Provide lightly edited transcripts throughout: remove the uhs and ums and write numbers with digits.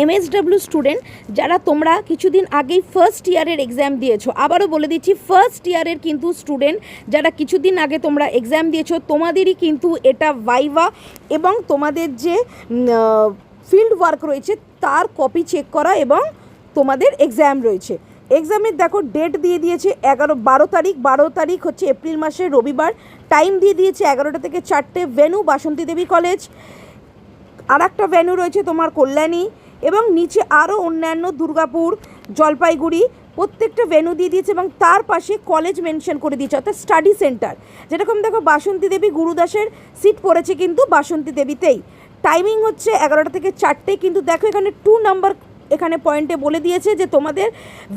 MSW student যারা তোমরা কিছুদিন আগেই ফার্স্ট ইয়ারের এক্সাম দিয়েছো, আবারও বলে দিচ্ছি ফার্স্ট ইয়ারের কিন্তু স্টুডেন্ট যারা কিছুদিন আগে তোমরা এক্সাম দিয়েছো তোমাদেরই কিন্তু এটা ভাইভা এবং তোমাদের যে ফিল্ড ওয়ার্ক রয়েছে তার কপি চেক করা এবং তোমাদের এক্সাম রয়েছে। এক্সামের দেখো ডেট দিয়ে দিয়েছে 12 তারিখ হচ্ছে এপ্রিল মাসের রবিবার। টাইম দিয়ে দিয়েছে 11টা থেকে 4টে। ভেন্যু বাসন্তী দেবী কলেজ, আর একটা ভেন্যু রয়েছে তোমার কল্যাণী এবং নিচে আরও অন্যান্য দুর্গাপুর, জলপাইগুড়ি প্রত্যেকটা ভেন্যু দিয়ে দিয়েছে এবং তার পাশে কলেজ মেনশন করে দিয়েছে, অর্থাৎ স্টাডি সেন্টার। যেরকম দেখো বাসন্তী দেবী গুরুদাসের সিট পড়েছে কিন্তু বাসন্তী দেবীতেই। টাইমিং হচ্ছে 11টা থেকে 4টে, কিন্তু দেখো এখানে 2 নাম্বার এখানে পয়েন্টে বলে দিয়েছে যে তোমাদের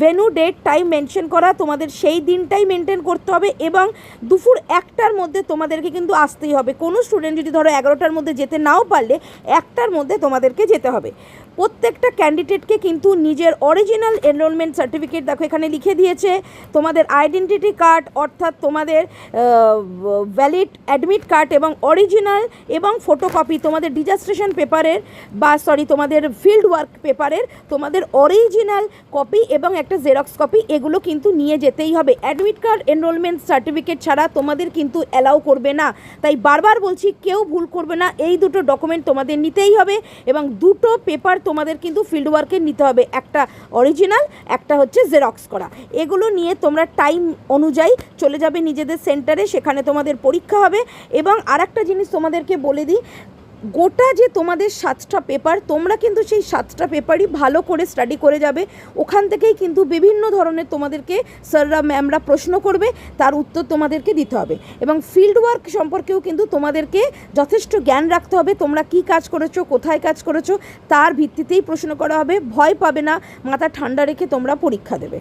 ভেন্যু ডেট টাইম মেনশন করা, তোমাদের সেই দিনটাই মেনটেন করতে হবে এবং দুপুর 1টার মধ্যে তোমাদেরকে কিন্তু আসতেই হবে। কোনো স্টুডেন্ট যদি ধরো 11টার মধ্যে যেতে নাও পারলে 1টার মধ্যে তোমাদেরকে যেতে হবে। প্রত্যেকটা ক্যান্ডিডেটকে কিন্তু নিজের অরিজিনাল এনরোলমেন্ট সার্টিফিকেট দেখো এখানে লিখে দিয়েছে, তোমাদের আইডেন্টিটি কার্ড অর্থাৎ তোমাদের ভ্যালিড অ্যাডমিট কার্ড এবং অরিজিনাল এবং ফটোকপি তোমাদের ডিজাস্ট্রেশন পেপারের তোমাদের ফিল্ড ওয়ার্ক পেপারের তোমাদের অরিজিনাল কপি এবং একটা জেরক্স কপি, এগুলো কিন্তু নিয়ে যেতেই হবে। অ্যাডমিট কার্ড এনরোলমেন্ট সার্টিফিকেট ছাড়া তোমাদের কিন্তু অ্যালাউ করবে না। তাই বারবার বলছি কেউ ভুল করবে না, এই দুটো ডকুমেন্ট তোমাদের নিতেই হবে এবং দুটো পেপার তোমাদের কিন্তু ফিল্ড ওয়ার্কে নিতে হবে, একটা অরিজিনাল একটা হচ্ছে জেরক্স করা। এগুলো নিয়ে তোমরা টাইম অনুযায়ী চলে যাবে নিজেদের সেন্টারে, সেখানে তোমাদের পরীক্ষা হবে। এবং আরেকটা জিনিস তোমাদেরকে বলে দিই, গোটা যে তোমাদের 7টা পেপার তোমরা কিন্তু সেই 7টা পেপারই ভালো করে স্টাডি করে যাবে। ওখান থেকেই কিন্তু বিভিন্ন ধরনের তোমাদেরকে স্যাররা ম্যামরা প্রশ্ন করবে, তার উত্তর তোমাদেরকে দিতে হবে এবং ফিল্ড ওয়ার্ক সম্পর্কেও কিন্তু তোমাদেরকে যথেষ্ট জ্ঞান রাখতে হবে। তোমরা কি কাজ করেছো, কোথায় কাজ করেছো তার ভিত্তিতেই প্রশ্ন করা হবে। ভয় পাবে না, মাথা ঠান্ডা রেখে তোমরা পরীক্ষা দেবে।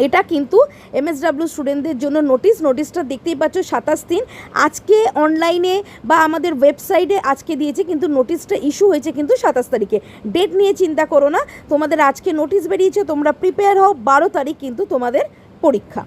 এটা কিন্তু এমএসডব্লিউ স্টুডেন্টদের জন্য নোটিশটা দেখতেই পাচ্ছ 27 আজকে অনলাইনে বা আমাদের ওয়েবসাইটে আজকে দিয়েছে, কিন্তু নোটিশটা ইস্যু হয়েছে কিন্তু 27 তারিখে। ডেট নিয়ে চিন্তা করো না, তোমাদের আজকে নোটিশ বেরিয়েছে, তোমরা প্রিপেয়ার হও। 12 তারিখ কিন্তু তোমাদের পরীক্ষা।